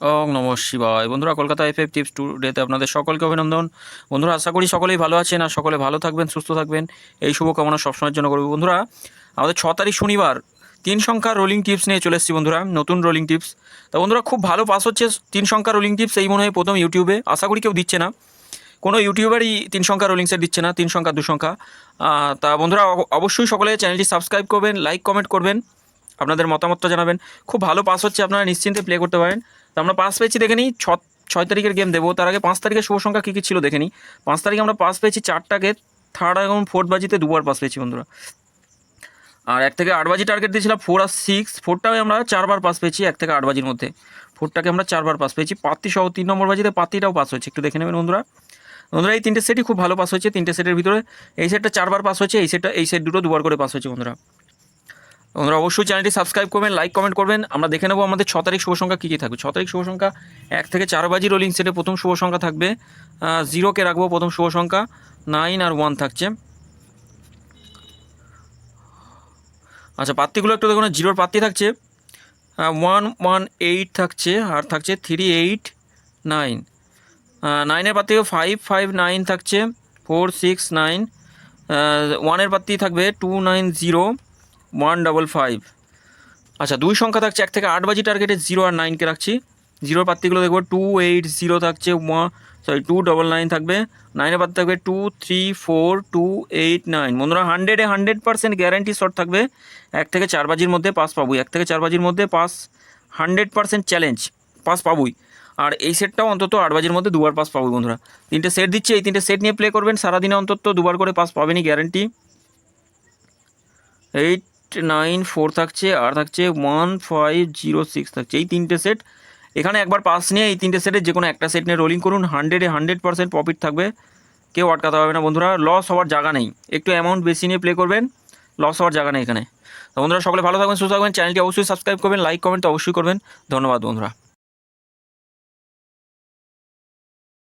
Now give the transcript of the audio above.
ওং নমঃ শিবায়। বন্ধুরা, কলকাতা এফএফ টিপস টুডেতে আপনাদের সকলকে অভিনন্দন। বন্ধুরা, আশা করি সকলেই ভালো আছেন আর সকলে ভালো থাকবেন, সুস্থ থাকবেন, এই শুভকামনা সবসময়ের জন্য করবো। বন্ধুরা, আমাদের 6 তারিখ শনিবার 3 সংখ্যার রোলিং টিপস নিয়ে চলে এসেছি বন্ধুরা, নতুন রোলিং টিপস। তা বন্ধুরা, খুব ভালো পাস হচ্ছে 3 সংখ্যার রোলিং টিপস, এই মনে হয় প্রথম ইউটিউবে। আশা করি কেউ দিচ্ছে না, কোনো ইউটিউবারই 3 সংখ্যা রোলিং সেট দিচ্ছে না, 3 সংখ্যা 2 সংখ্যা। তা বন্ধুরা, অবশ্যই সকলে চ্যানেলটি সাবস্ক্রাইব করবেন, লাইক কমেন্ট করবেন, আপনাদের মতামতটা জানাবেন। খুব ভালো পাস হচ্ছে, আপনারা নিশ্চিন্তে প্লে করতে পারেন। তো আমরা পাস পেয়েছি দেখে নিই, 6 তারিখের গেম দেবো। তার আগে 5 তারিখের শুভ সংখ্যা কী কী ছিল দেখে নিই। 5 তারিখে আমরা পাস পেয়েছি 4টাকে, থার্ড এবং ফোর্থ বাজিতে 2বার পাস পেয়েছি বন্ধুরা। আর 1 থেকে 8 বাজি টার্গেট দিয়েছিলাম 4 আর 6, 4টাও আমরা 4বার পাস পেয়েছি 1 থেকে 8 বাজির মধ্যে। 4টাকে আমরা 4বার পাস পেয়েছি। পাত্তি সহ 3 নম্বর বাজিতে পাত্তিটাও পাস হয়েছে, একটু দেখে নেবেন বন্ধুরা। বন্ধুরা, এই 3টে সেটই খুব ভালো পাস হয়েছে। 3টে সেটের ভিতরে এই সেটটা 4বার পাস হয়েছে, এই সেট দুটো 2বার করে পাস হয়েছে বন্ধুরা। বন্ধুরা, অবশ্যই চ্যানেলটি সাবস্ক্রাইব করবেন, লাইক কমেন্ট করবেন। আমরা দেখে নেবো আমাদের 6 তারিখ শুভ সংখ্যা কী কী থাকবে। 6 তারিখ শুভ সংখ্যা 1 থেকে 4 বাজি রোলিং সেটে প্রথম শুভ সংখ্যা থাকবে 0কে রাখবো প্রথম শুভ সংখ্যা, 9 আর 1 থাকছে। আচ্ছা, পাত্তিগুলো একটু দেখুন। 0র পাত্তি থাকছে 1 1 8 থাকছে, আর থাকছে 3 8 9। 9-এর পাত্তি 5 5 9 থাকছে, 4 6 9। 1-এর পাত্তি থাকবে 2 9 0 1 5 5। আচ্ছা, 2 সংখ্যা থাকছে 1 থেকে 8 বাজি টার্গেটে 0 আর 9কে রাখছি। 0র পাত্তিগুলো দেখবো 2 8 0 থাকছে, 2 9 9 থাকবে। 9-এর পাত্তি থাকবে 2 3 4 2 8 9। বন্ধুরা, 100-এ 100% গ্যারান্টি শট থাকবে। 1 থেকে 4 বাজির মধ্যে পাস পাবই, 1 থেকে 4 বাজির মধ্যে পাস 100% চ্যালেঞ্জ, পাস পাবই। আর এই সেটটাও অন্তত 8 বাজির মধ্যে 2বার পাস পাবই বন্ধুরা। 3টে সেট দিচ্ছে, এই 3টে সেট নিয়ে প্লে করবেন, সারাদিনে অন্তত 2বার করে পাস পাবেনই গ্যারান্টি। 8 9 4 থাকছে, আর থাকছে 1 5 0 6 থাকছে। এই 3টে সেট, এখানে একবার পাস নিয়ে এই 3টে সেটের যে কোনো একটা সেট নিয়ে রোলিং করুন। 100-এ 100% প্রফিট থাকবে, কেউ আটকাতে পারবে না বন্ধুরা। লস হওয়ার জায়গা নেই, একটু অ্যামাউন্ট বেশি নিয়ে প্লে করবেন, লস হওয়ার জায়গা নেই এখানে। তো বন্ধুরা, সকলে ভালো থাকবেন, সুস্থ থাকবেন। চ্যানেলটি অবশ্যই সাবস্ক্রাইব করবেন, লাইক কমেন্ট তো অবশ্যই করবেন। ধন্যবাদ বন্ধুরা।